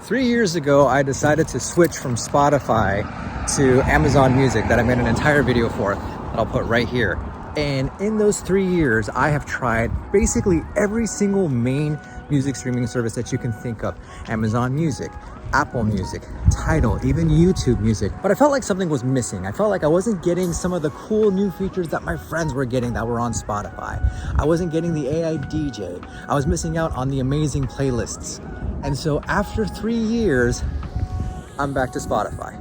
3 years ago, I decided to switch from Spotify to Amazon Music that I made an entire video for that I'll put right here. And in those 3 years, I have tried basically every single main music streaming service that you can think of. Amazon Music, Apple Music, Tidal, even YouTube Music. But I felt like something was missing. I felt like I wasn't getting some of the cool new features that my friends were getting that were on Spotify. I wasn't getting the AI DJ. I was missing out on the amazing playlists. And so after 3 years, I'm back to Spotify.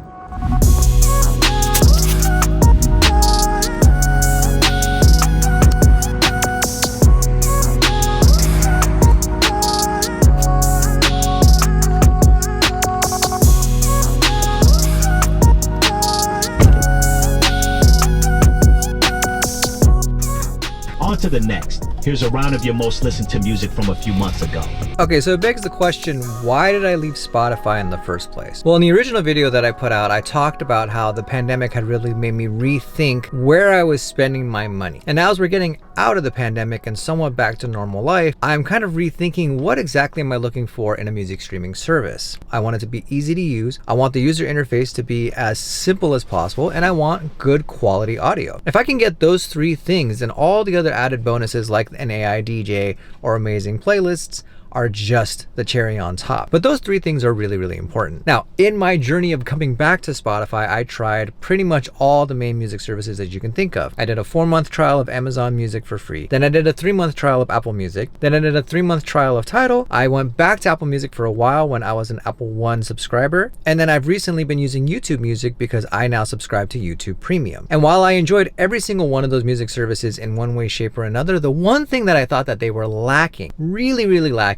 On to the next. Here's a round of your most listened to music from a few months ago. Okay, so it begs the question, why did I leave Spotify in the first place? Well, in the original video that I put out, I talked about how the pandemic had really made me rethink where I was spending my money. And now as we're getting out of the pandemic and somewhat back to normal life, I'm kind of rethinking what exactly am I looking for in a music streaming service. I want it to be easy to use. I want the user interface to be as simple as possible, and I want good quality audio. If I can get those three things, then all the other added bonuses like an AI DJ or amazing playlists are just the cherry on top. But those three things are really, really important. Now, in my journey of coming back to Spotify, I tried pretty much all the main music services that you can think of. I did a 4-month trial of Amazon Music for free. Then I did a 3-month trial of Apple Music. Then I did a 3-month trial of Tidal. I went back to Apple Music for a while when I was an Apple One subscriber. And then I've recently been using YouTube Music because I now subscribe to YouTube Premium. And while I enjoyed every single one of those music services in one way, shape, or another, the one thing that I thought that they were lacking, really, really lacking,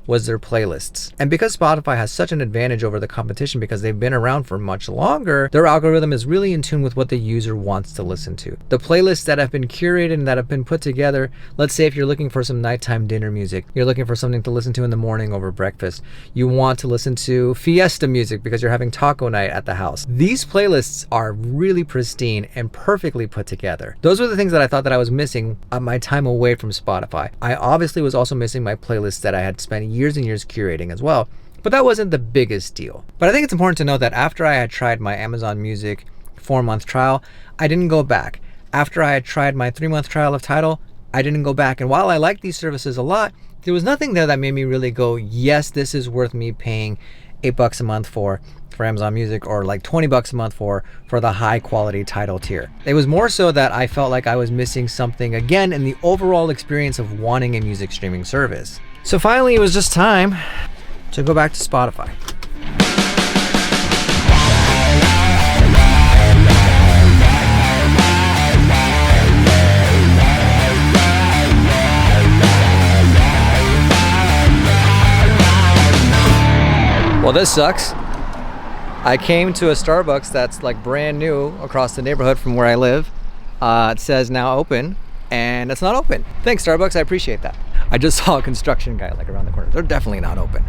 was their playlists. And because Spotify has such an advantage over the competition because they've been around for much longer, their algorithm is really in tune with what the user wants to listen to. The playlists that have been curated and that have been put together, let's say if you're looking for some nighttime dinner music, you're looking for something to listen to in the morning over breakfast, you want to listen to fiesta music because you're having taco night at the house. These playlists are really pristine and perfectly put together. Those were the things that I thought that I was missing on my time away from Spotify. I obviously was also missing my playlists that I had spent years and years curating as well, but that wasn't the biggest deal. But I think it's important to know that after I had tried my Amazon Music 4-month trial, I didn't go back. After I had tried my 3-month trial of Tidal, I didn't go back. And while I like these services a lot, there was nothing there that made me really go, yes, this is worth me paying $8 a month for Amazon Music, or like $20 a month for the high quality Tidal tier. It was more so that I felt like I was missing something again in the overall experience of wanting a music streaming service. So finally, it was just time to go back to Spotify. Well, this sucks. I came to a Starbucks that's like brand new across the neighborhood from where I live. It says now open, and it's not open. Thanks, Starbucks, I appreciate that. I just saw a construction guy like around the corner. They're definitely not open.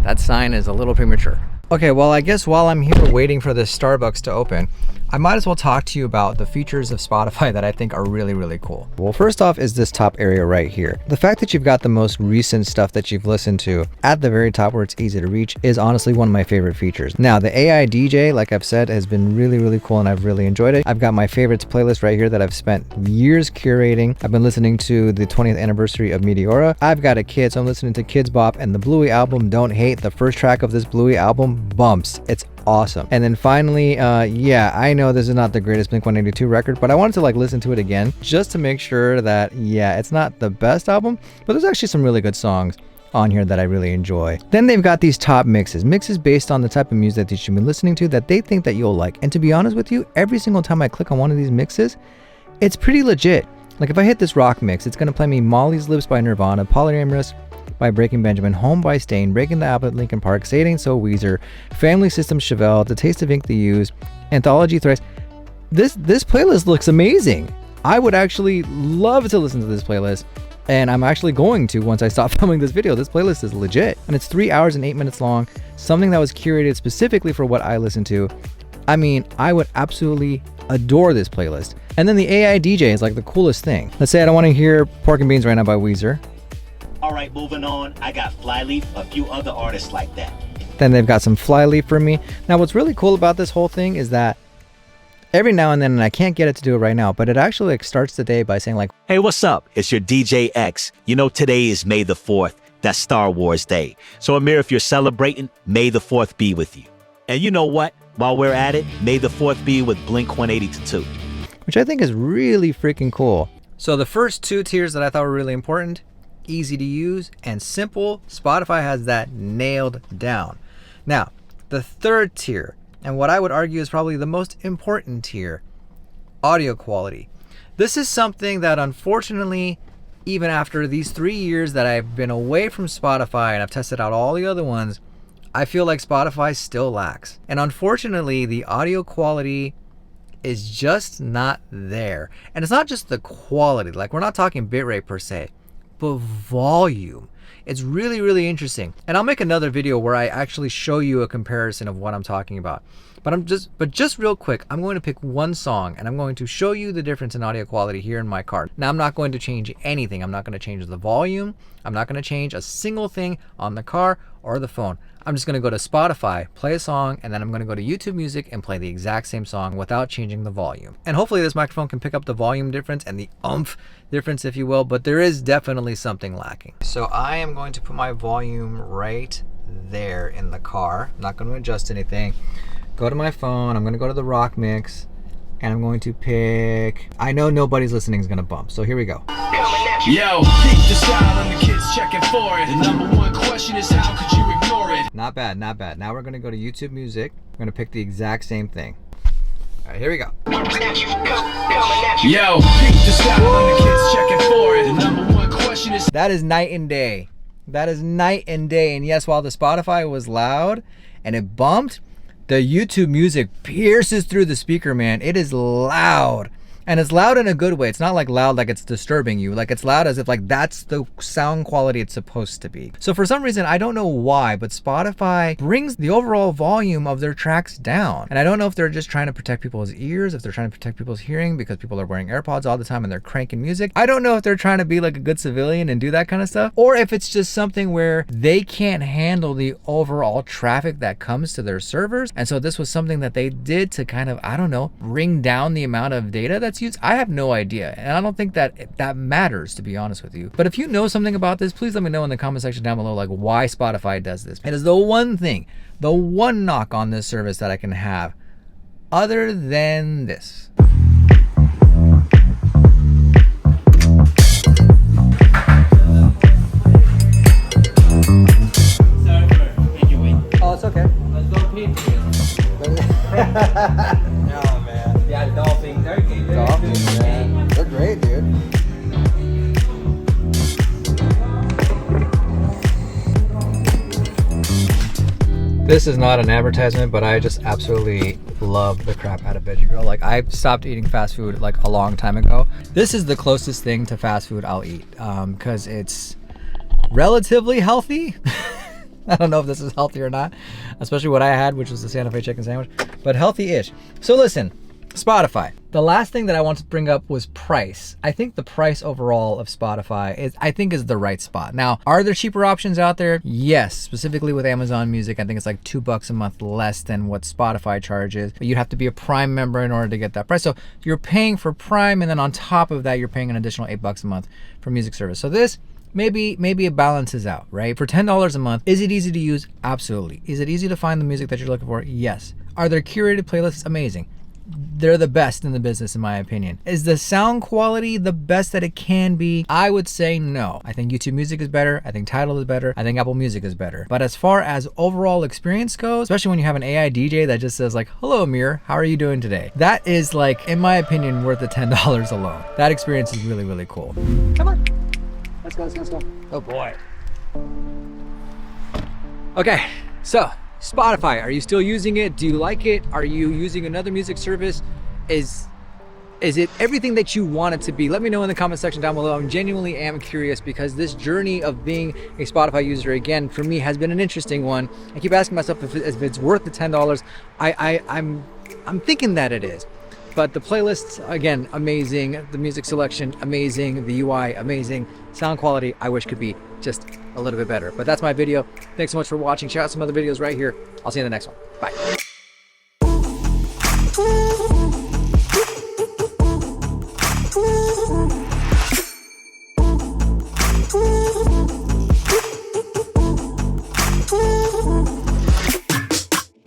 That sign is a little premature. Okay, well, I guess while I'm here waiting for this Starbucks to open, I might as well talk to you about the features of Spotify that I think are really, really cool. Well, first off is this top area right here. The fact that you've got the most recent stuff that you've listened to at the very top where it's easy to reach is honestly one of my favorite features. Now, the AI DJ, like I've said, has been really, really cool and I've really enjoyed it. I've got my favorites playlist right here that I've spent years curating. I've been listening to the 20th anniversary of Meteora. I've got a kid, so I'm listening to Kids Bop and the Bluey album, Don't Hate. The first track of this Bluey album bumps. It's awesome. And then finally, yeah, I know this is not the greatest Blink-182 record, but I wanted to like listen to it again just to make sure that, yeah, it's not the best album, but there's actually some really good songs on here that I really enjoy. Then they've got these top mixes based on the type of music that you should be listening to that they think that you'll like. And to be honest with you, every single time I click on one of these mixes, it's pretty legit. Like if I hit this rock mix, it's going to play me Molly's Lips by Nirvana, Polyamorous by Breaking Benjamin, Home by Stain, Breaking the Habit, Linkin Park, Say It Ain't So, Weezer, Family System, Chevelle, The Taste of Ink, The Used, Anthology, Thrice. This playlist looks amazing. I would actually love to listen to this playlist, and I'm actually going to once I stop filming this video. This playlist is legit, and it's 3 hours and 8 minutes long, something that was curated specifically for what I listen to. I mean, I would absolutely adore this playlist. And then the AI DJ is like the coolest thing. Let's say I don't want to hear Pork and Beans right now by Weezer. All right, moving on. I got Flyleaf, a few other artists like that. Then they've got some flyleaf for me. Now what's really cool about this whole thing is that every now and then, and I can't get it to do it right now, but it actually like starts the day by saying like, Hey, what's up? It's your DJ X. You know, today is May the 4th. That's Star Wars Day. So Amir, if you're celebrating, May the 4th be with you. And you know what? While we're at it, May the 4th be with Blink 182. which I think is really freaking cool. So the first two tiers that I thought were really important, easy to use and simple, Spotify has that nailed down. Now, the third tier, and what I would argue is probably the most important tier, audio quality. This is something that unfortunately, even after these 3 years that I've been away from Spotify and I've tested out all the other ones, I feel like Spotify still lacks. And unfortunately, the audio quality is just not there. And it's not just the quality, like we're not talking bitrate per se, but volume. It's really, really interesting. And I'll make another video where I actually show you a comparison of what I'm talking about. But just real quick, I'm going to pick one song and I'm going to show you the difference in audio quality here in my car. Now, I'm not going to change anything. I'm not going to change the volume. I'm not going to change a single thing on the car or the phone. I'm just going to go to Spotify, play a song, and then I'm going to go to YouTube Music and play the exact same song without changing the volume. And hopefully this microphone can pick up the volume difference and the oomph difference, if you will, but there is definitely something lacking. So I am going to put my volume right there in the car. I'm not going to adjust anything. Go to my phone, I'm going to go to the rock mix, and I'm going to pick, I know nobody's listening is going to bump, so here we go. Yo, keep the style and the kids checking for it. The number one question is how could you ignore it? Not bad, not bad. Now we're going to go to YouTube Music. We're going to pick the exact same thing. All right, here we go. Yo, keep the style and the kids checking for it. The number one question is That is night and day. That is night and day. And yes, while the Spotify was loud and it bumped, the YouTube Music pierces through the speaker, man. It is loud. And it's loud in a good way. It's not like loud like it's disturbing you. Like it's loud as if like that's the sound quality it's supposed to be. So for some reason, I don't know why, but Spotify brings the overall volume of their tracks down. And I don't know if they're just trying to protect people's ears, if they're trying to protect people's hearing because people are wearing AirPods all the time and they're cranking music. I don't know if they're trying to be like a good civilian and do that kind of stuff, or if it's just something where they can't handle the overall traffic that comes to their servers. And so this was something that they did to kind of, I don't know, bring down the amount of data that's used. I have no idea, and I don't think that matters, to be honest with you. But if you know something about this, please let me know in the comment section down below, like why Spotify does this. It is the one thing, the one knock on this service that I can have other than this. Oh, it's okay. No, man. Yeah, dolphins. Dolphins, man. They're great, dude. This is not an advertisement, but I just absolutely love the crap out of Veggie Grill. Like, I stopped eating fast food like a long time ago. This is the closest thing to fast food I'll eat because it's relatively healthy. I don't know if this is healthy or not, especially what I had, which was the Santa Fe chicken sandwich, but healthy-ish. So listen, Spotify. The last thing that I want to bring up was price. I think the price overall of Spotify is the right spot. Now, are there cheaper options out there? Yes, specifically with Amazon Music. I think it's like $2 a month less than what Spotify charges. But you'd have to be a Prime member in order to get that price. So you're paying for Prime, and then on top of that, you're paying an additional $8 a month for music service. So this, maybe it balances out, right? For $10 a month, is it easy to use? Absolutely. Is it easy to find the music that you're looking for? Yes. Are there curated playlists? Amazing. They're the best in the business, in my opinion. Is the sound quality the best that it can be? I would say no. I think YouTube Music is better. I think Tidal is better. I think Apple Music is better. But as far as overall experience goes, especially when you have an AI DJ that just says like, hello Amir, how are you doing today? That is like, in my opinion, worth the $10 alone. That experience is really, really cool. Come on. Let's go. Oh boy. Okay, so Spotify, are you still using it? Do you like it? Are you using another music service? Is it everything that you want it to be? Let me know in the comment section down below. I genuinely am curious because this journey of being a Spotify user, again, for me has been an interesting one. I keep asking myself if it's worth the $10. I'm thinking that it is. But the playlists, again, amazing. The music selection, amazing. The UI, amazing. Sound quality, I wish could be just a little bit better. But that's my video. Thanks so much for watching. Check out some other videos right here. I'll see you in the next one. Bye.